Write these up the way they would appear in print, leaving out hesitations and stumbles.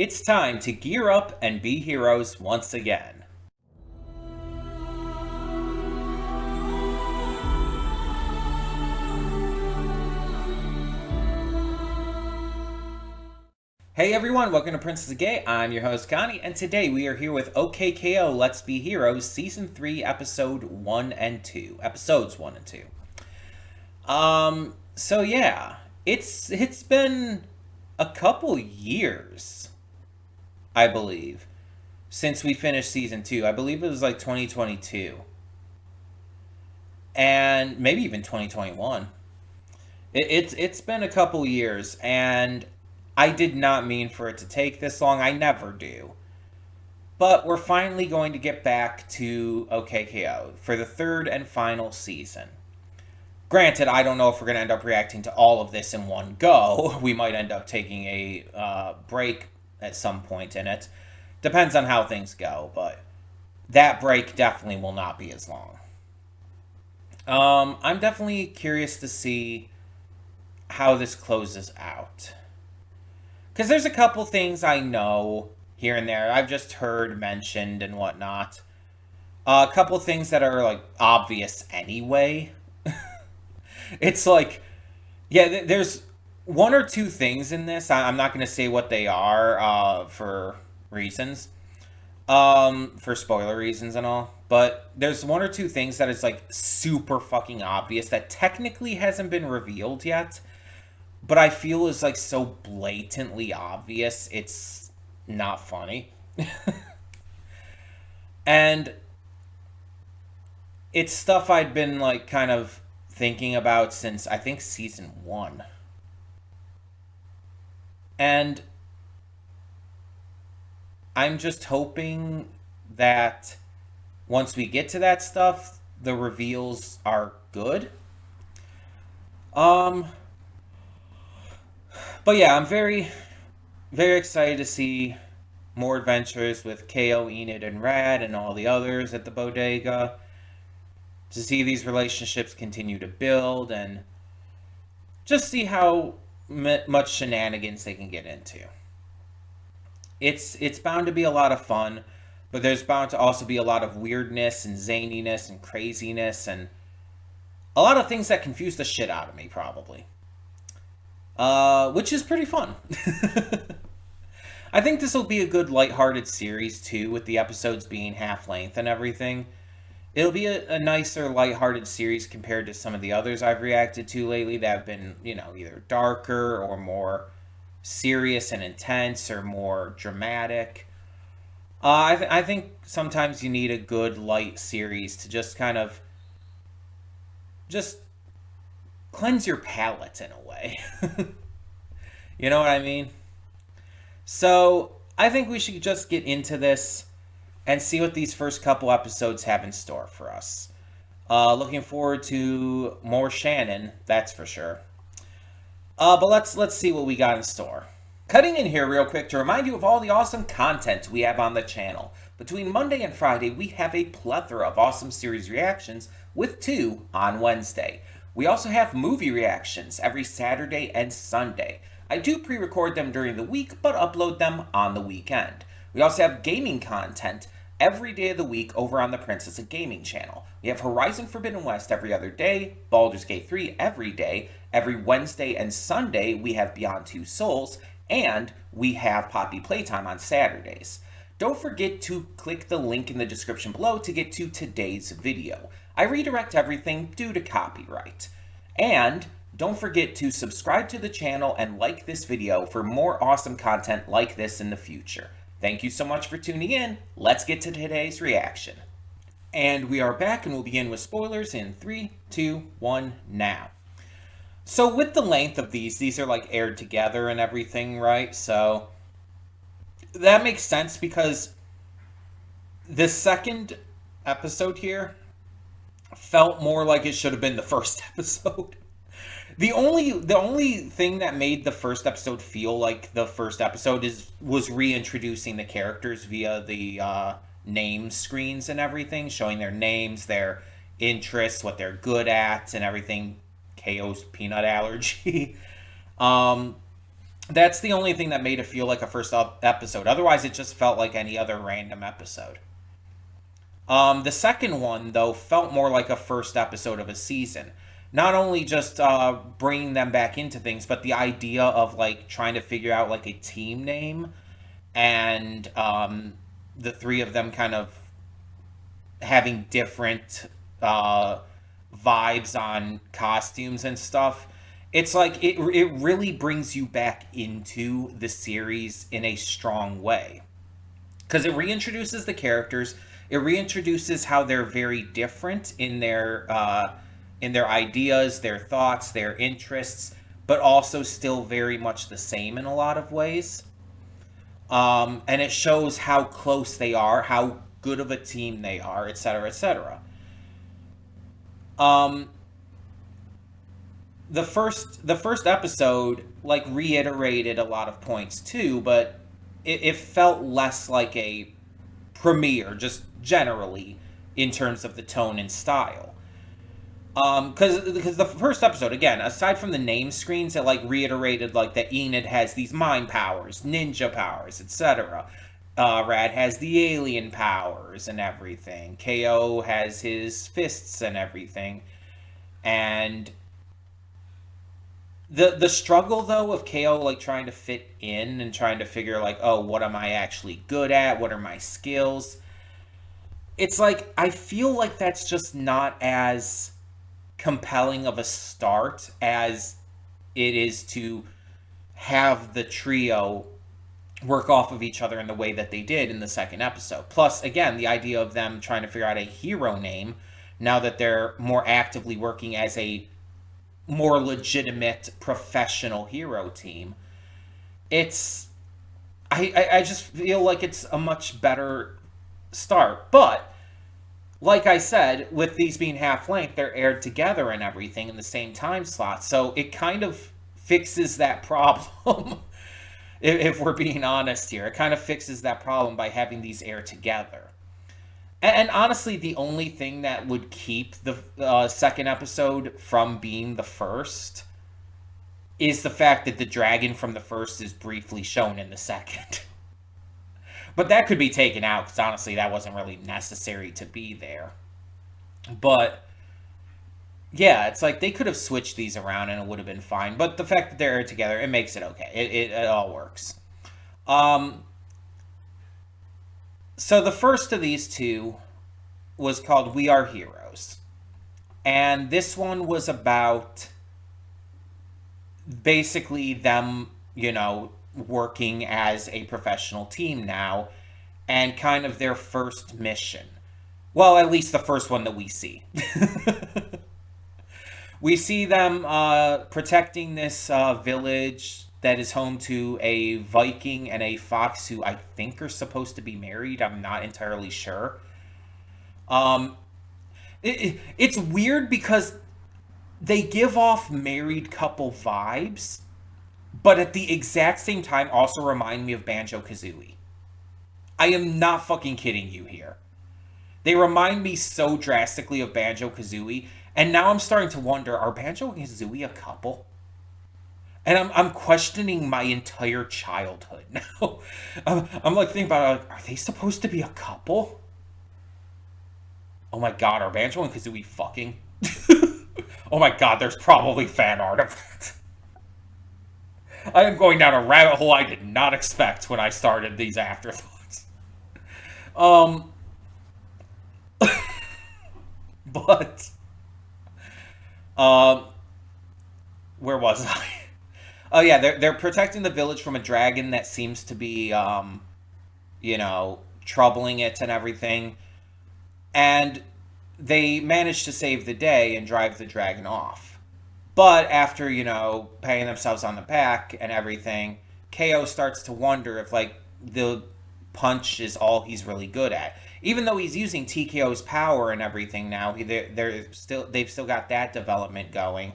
It's time to gear up and be heroes once again. Hey everyone, welcome to Princess of Gay. I'm your host Connie, and today we are here with OKKO Let's Be Heroes Season 3, Episode 1 and 2. Episodes 1 and 2. So yeah, it's been a couple years, I believe, since we finished Season 2. I believe it was like 2022. And maybe even 2021. It's been a couple years, and I did not mean for it to take this long. I never do. But we're finally going to get back to OKKO for the third and final season. Granted, I don't know if we're going to end up reacting to all of this in one go. We might end up taking a break at some point in it. Depends on how things go, but that break definitely will not be as long. I'm definitely curious to see how this closes out. Because there's a couple things I know here and there. I've just heard mentioned and whatnot. A couple things that are, like, obvious anyway. It's like, yeah, there's one or two things in this. I'm not going to say what they are for reasons. For spoiler reasons and all. But there's one or two things that is, like, super fucking obvious that technically hasn't been revealed yet. But I feel is, like, so blatantly obvious, it's not funny. And it's stuff I'd been, like, kind of thinking about since, I think, Season 1. And I'm just hoping that once we get to that stuff, the reveals are good. But yeah, I'm very, very excited to see more adventures with KO, Enid, and Rad, and all the others at the Bodega. To see these relationships continue to build, and just see how much shenanigans they can get into. It's bound to be a lot of fun, but there's bound to also be a lot of weirdness and zaniness and craziness and a lot of things that confuse the shit out of me, probably. Which is pretty fun. I think this will be a good lighthearted series, too, with the episodes being half-length and everything. It'll be a nicer, lighthearted series compared to some of the others I've reacted to lately that have been, either darker or more serious and intense or more dramatic. I think sometimes you need a good, light series to just kind of just cleanse your palate in a way. You know what I mean? So, I think we should just get into this and see what these first couple episodes have in store for us. Looking forward to more Shannon, that's for sure. But let's see what we got in store. Cutting in here real quick to remind you of all the awesome content we have on the channel. Between Monday and Friday, we have a plethora of awesome series reactions, with 2 on Wednesday. We also have movie reactions every Saturday and Sunday. I do pre-record them during the week, but upload them on the weekend. We also have gaming content every day of the week over on the Princess of Gaming channel. We have Horizon Forbidden West every other day, Baldur's Gate 3 every day. Every Wednesday and Sunday, we have Beyond Two Souls, and we have Poppy Playtime on Saturdays. Don't forget to click the link in the description below to get to today's video. I redirect everything due to copyright. And don't forget to subscribe to the channel and like this video for more awesome content like this in the future. Thank you so much for tuning in. Let's get to today's reaction. And we are back, and we'll begin with spoilers in 3, 2, 1, now. So with the length of these are like aired together and everything, right? So that makes sense because the second episode here felt more like it should have been the first episode. The only thing that made the first episode feel like the first episode was reintroducing the characters via the name screens and everything, showing their names, their interests, what they're good at, and everything. KO's peanut allergy. That's the only thing that made it feel like a first episode. Otherwise, it just felt like any other random episode. The second one, though, felt more like a first episode of a season. Not only just bringing them back into things, but the idea of like trying to figure out like a team name, and the three of them kind of having different uh, vibes on costumes and stuff. It's like it really brings you back into the series in a strong way, because it reintroduces the characters. It reintroduces how they're very different in their ideas, their thoughts, their interests, but also still very much the same in a lot of ways. And it shows how close they are, how good of a team they are, etc., etc. Um, the first episode like reiterated a lot of points too, but it felt less like a premiere, just generally in terms of the tone and style. Because the first episode, again, aside from the name screens, it like reiterated like that Enid has these mind powers, ninja powers, etc. Rad has the alien powers and everything. KO has his fists and everything. And the struggle though of KO like trying to fit in and trying to figure like, oh, what am I actually good at? What are my skills? It's like I feel like that's just not as compelling of a start as it is to have the trio work off of each other in the way that they did in the second episode. Plus, again, the idea of them trying to figure out a hero name now that they're more actively working as a more legitimate professional hero team. It's I just feel like it's a much better start. But like I said, with these being half length, they're aired together and everything in the same time slot. So it kind of fixes that problem. If we're being honest here, it kind of fixes that problem by having these air together. And honestly, the only thing that would keep the second episode from being the first is the fact that the dragon from the first is briefly shown in the second. But that could be taken out because honestly, that wasn't really necessary to be there. But yeah, it's like they could have switched these around and it would have been fine. But the fact that they're together, it makes it okay. It all works. Um, so the first of these two was called We Are Heroes. And this one was about basically them, working as a professional team now and kind of their first mission. Well, at least the first one that we see. We see them protecting this village that is home to a Viking and a fox who I think are supposed to be married. I'm not entirely sure. Um, it's weird because they give off married couple vibes, but at the exact same time also remind me of Banjo Kazooie. I am not fucking kidding you here. They remind me so drastically of Banjo Kazooie, and now I'm starting to wonder: are Banjo and Kazooie a couple? And I'm questioning my entire childhood now. I'm like thinking about it, like, are they supposed to be a couple? Oh my god, are Banjo and Kazooie fucking? Oh my god, there's probably fan art of it. I am going down a rabbit hole I did not expect when I started these afterthoughts. Um, but um, where was I? Oh yeah, they're protecting the village from a dragon that seems to be troubling it and everything, and they manage to save the day and drive the dragon off. But after, patting themselves on the back and everything, KO starts to wonder if, like, the punch is all he's really good at. Even though he's using TKO's power and everything now, they've still got that development going.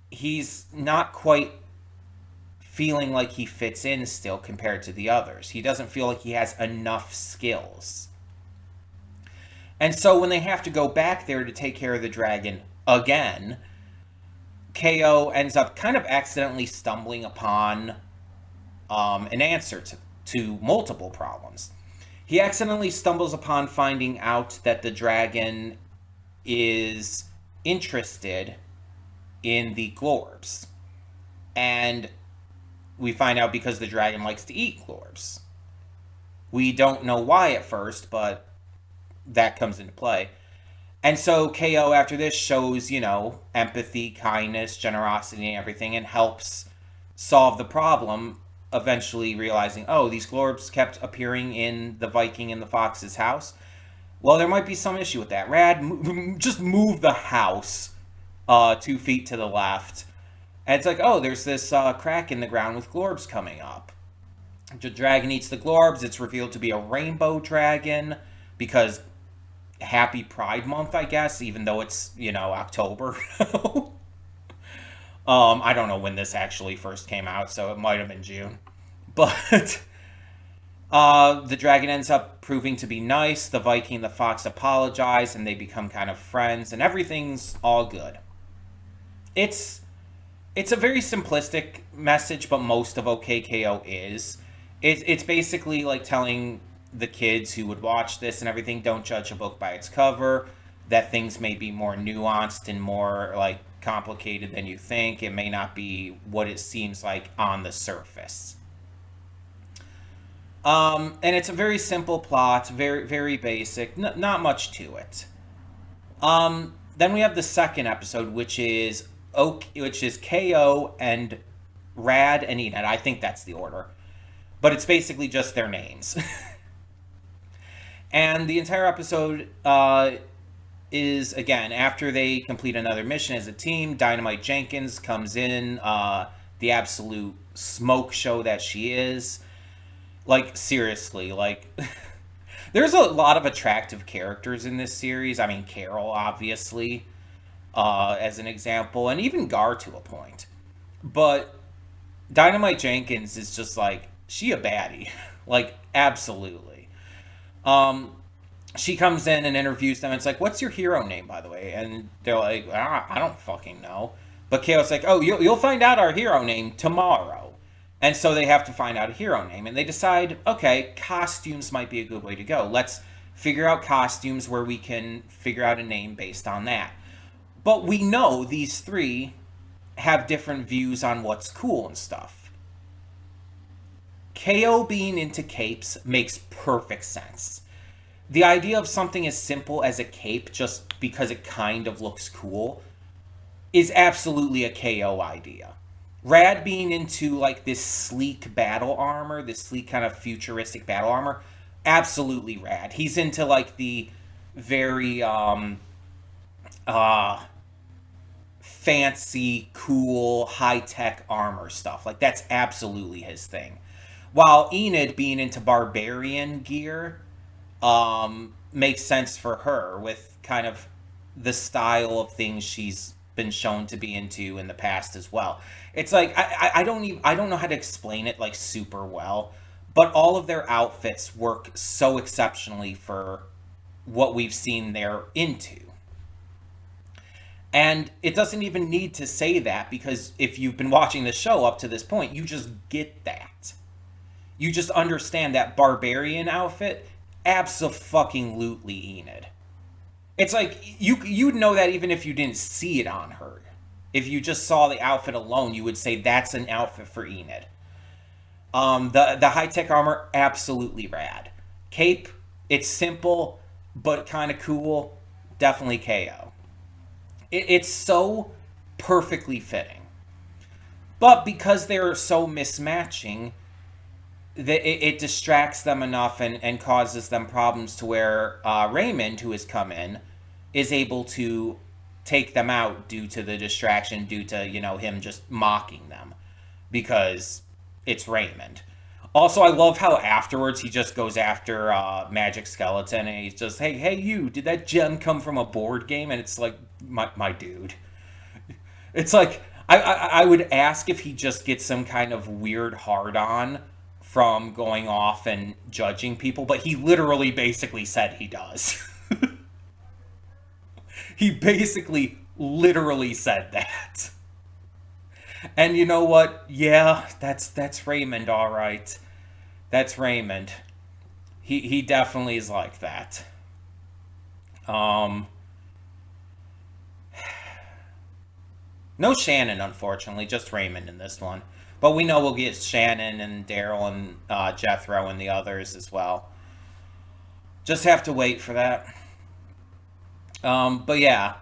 He's not quite feeling like he fits in still compared to the others. He doesn't feel like he has enough skills. And so when they have to go back there to take care of the dragon again, KO ends up kind of accidentally stumbling upon an answer to multiple problems. He accidentally stumbles upon finding out that the dragon is interested in the glorbs. And we find out because the dragon likes to eat glorbs. We don't know why at first, but that comes into play. And so KO after this shows, empathy, kindness, generosity, and everything, and helps solve the problem, eventually realizing, oh, these glorbs kept appearing in the Viking and the Fox's house. Well, there might be some issue with that. Rad, just move the house 2 feet to the left. And it's like, oh, there's this crack in the ground with glorbs coming up. The dragon eats the glorbs. It's revealed to be a rainbow dragon because happy Pride Month, I guess, even though it's, October. I don't know when this actually first came out, so it might have been June. But the dragon ends up proving to be nice. The Viking and the Fox apologize, and they become kind of friends, and everything's all good. It's a very simplistic message, but most of OKKO is. It's basically like telling the kids who would watch this and everything, don't judge a book by its cover, that things may be more nuanced and more like complicated than you think. It may not be what it seems like on the surface. And it's a very simple plot, very, very basic, not much to it. Then we have the second episode, which is KO and Rad and Enid. I think that's the order. But it's basically just their names. And the entire episode is, again, after they complete another mission as a team, Dynamite Jenkins comes in, the absolute smoke show that she is. Like, seriously, like, there's a lot of attractive characters in this series. I mean, Carol, obviously, as an example, and even Gar to a point. But Dynamite Jenkins is just like, she a baddie. Like, absolutely. She comes in and interviews them. It's like, what's your hero name, by the way? And they're like, I don't fucking know. But Chaos like, oh, you'll find out our hero name tomorrow. And so they have to find out a hero name. And they decide, okay, costumes might be a good way to go. Let's figure out costumes where we can figure out a name based on that. But we know these three have different views on what's cool and stuff. KO being into capes makes perfect sense. The idea of something as simple as a cape just because it kind of looks cool is absolutely a KO idea. Rad being into like this sleek battle armor, this sleek kind of futuristic battle armor, absolutely rad. He's into like the very fancy, cool, high-tech armor stuff. Like that's absolutely his thing. While Enid being into barbarian gear makes sense for her with kind of the style of things she's been shown to be into in the past as well. It's like I don't know how to explain it like super well, but all of their outfits work so exceptionally for what we've seen they're into. And it doesn't even need to say that because if you've been watching the show up to this point, you just get that. You just understand that barbarian outfit, abso-fucking-lutely Enid. It's like, you'd know that even if you didn't see it on her. If you just saw the outfit alone, you would say that's an outfit for Enid. The high-tech armor, absolutely rad. Cape, it's simple, but kind of cool, definitely KO. It's so perfectly fitting. But because they're so mismatching, it distracts them enough and causes them problems to where Raymond, who has come in, is able to take them out due to the distraction, due to, him just mocking them. Because it's Raymond. Also, I love how afterwards he just goes after Magic Skeleton and he's just, hey, you, did that gem come from a board game? And it's like, my dude. It's like, I would ask if he just gets some kind of weird hard-on from going off and judging people, but he literally basically said he does. He basically literally said that. And you know what? Yeah, that's Raymond, all right. That's Raymond. He definitely is like that. Um, no Shannon, unfortunately, just Raymond in this one. But we know we'll get Shannon and Daryl and Jethro and the others as well. Just have to wait for that. But yeah,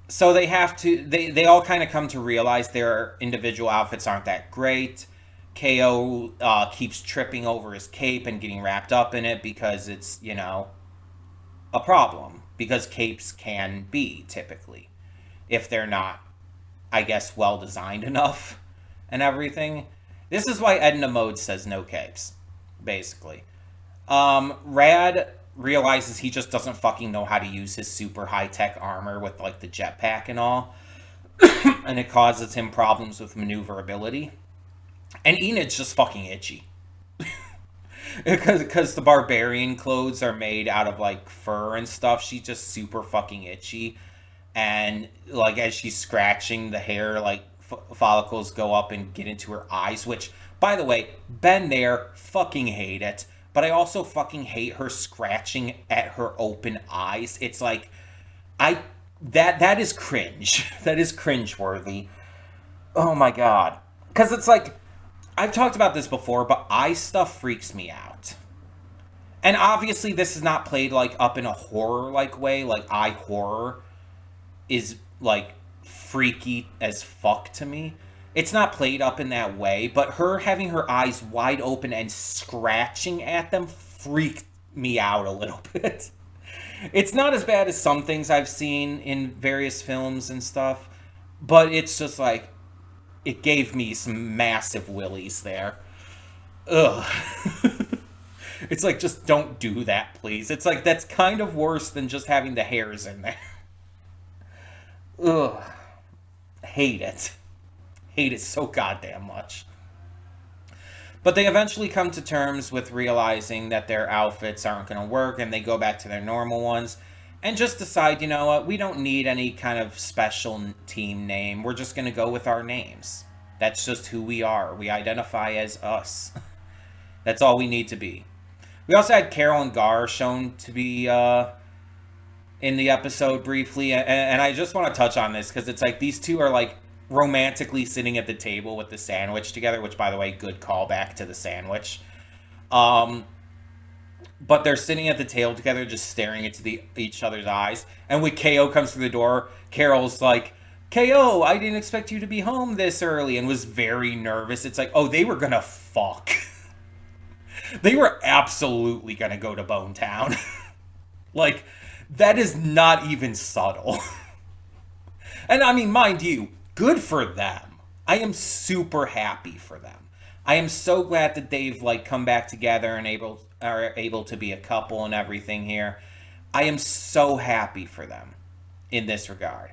so they have to. They all kind of come to realize their individual outfits aren't that great. KO keeps tripping over his cape and getting wrapped up in it because it's a problem because capes can be typically if they're not, I guess, well designed enough and everything. This is why Edna Mode says no capes, basically. Rad realizes he just doesn't fucking know how to use his super high tech armor with like the jetpack and all, and it causes him problems with maneuverability. And Enid's just fucking itchy because the barbarian clothes are made out of like fur and stuff. She's just super fucking itchy, and like as she's scratching, the hair like follicles go up and get into her eyes. Which, by the way, been there, fucking hate it. But I also fucking hate her scratching at her open eyes. It's like I that is cringe. That is cringe worthy. Oh my god. Because it's like I've talked about this before, but eye stuff freaks me out. And obviously, this is not played like up in a horror like way. Like eye horror is like freaky as fuck to me. It's not played up in that way, but her having her eyes wide open and scratching at them freaked me out a little bit. It's not as bad as some things I've seen in various films and stuff, but it's just like it gave me some massive willies there. Ugh. It's like, just don't do that, please. It's like, that's kind of worse than just having the hairs in there. Ugh. Hate it. Hate it so goddamn much. But they eventually come to terms with realizing that their outfits aren't going to work and they go back to their normal ones and just decide, you know what, we don't need any kind of special team name. We're just going to go with our names. That's just who we are. We identify as us. That's all we need to be. We also had Carol and Gar shown to be in the episode briefly, and I just want to touch on this because it's like these two are like romantically sitting at the table with the sandwich together, which, by the way, good callback to the sandwich. But they're sitting at the table together, just staring into each other's eyes. And when KO comes through the door, Carol's like, "KO, I didn't expect you to be home this early," and was very nervous. It's like, oh, they were gonna fuck. They were absolutely gonna go to Bone Town. Like, that is not even subtle. And I mean, mind you, good for them. I am super happy for them. I am so glad that they've like come back together and are able to be a couple and everything here. I am so happy for them in this regard.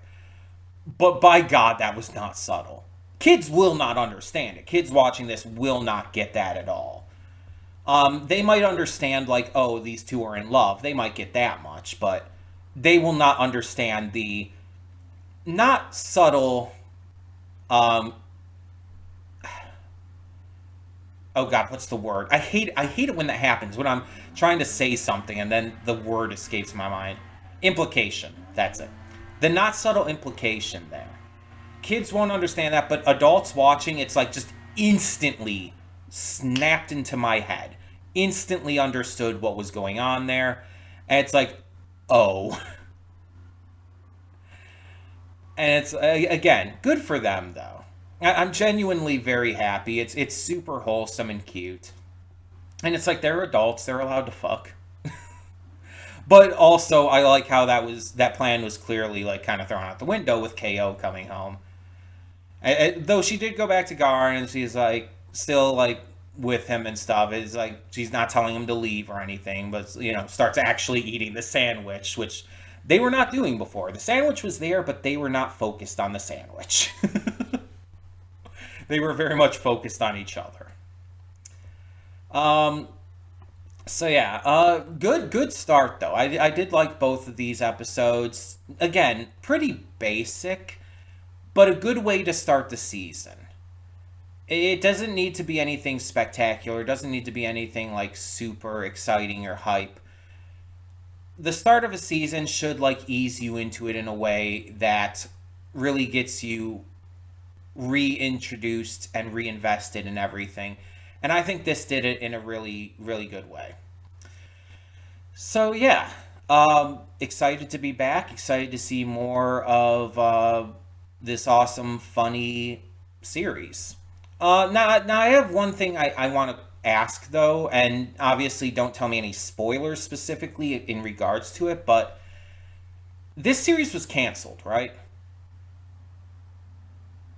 But by God, that was not subtle. Kids will not understand it. Kids watching this will not get that at all. They might understand like, oh, these two are in love. They might get that much, but they will not understand the not subtle. Um, oh God, what's the word? I hate it when that happens. When I'm trying to say something and then the word escapes my mind. Implication. That's it. The not subtle implication there. Kids won't understand that, but adults watching, it's like just instantly snapped into my head. Instantly understood what was going on there. And it's like, oh. And it's, again, good for them, though. I'm genuinely very happy. It's super wholesome and cute. And it's like, they're adults. They're allowed to fuck. But also, I like how that plan was clearly, like, kind of thrown out the window with KO coming home. Though she did go back to Gar, and she's, like, still, like, with him and stuff. It's like, she's not telling him to leave or anything, but, starts actually eating the sandwich, which they were not doing before. The sandwich was there, but they were not focused on the sandwich. They were very much focused on each other. So yeah, good start though. I did like both of these episodes. Again, pretty basic, but a good way to start the season. It doesn't need to be anything spectacular. It doesn't need to be anything like super exciting or hype. The start of a season should like ease you into it in a way that really gets you reintroduced and reinvested in everything. And I think this did it in a really, really good way. So yeah, excited to be back. Excited to see more of this awesome, funny series. Now I have one thing I want to ask though, and obviously don't tell me any spoilers specifically in regards to it, but this series was canceled, right?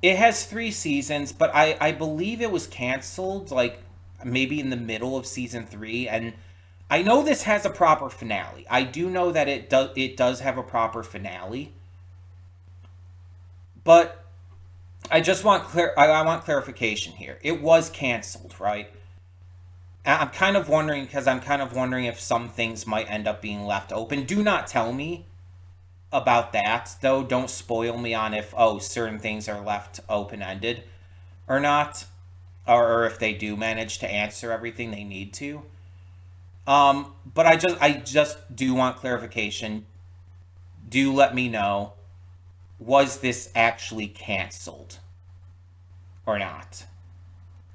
It has 3 seasons, but I believe it was canceled like maybe in the middle of season 3, and I know this has a proper finale. I do know that it does have a proper finale, but I want clarification here. It was canceled, right? I'm kind of wondering because I'm kind of wondering if some things might end up being left open. Do not tell me about that though. Don't spoil me on if certain things are left open ended or not, or if they do manage to answer everything they need to. But I just do want clarification. Do let me know, was this actually canceled or not?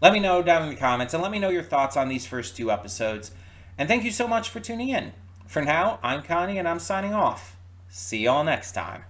Let me know down in the comments and let me know your thoughts on these first 2 episodes. And thank you so much for tuning in. For now, I'm Connie and I'm signing off. See y'all next time.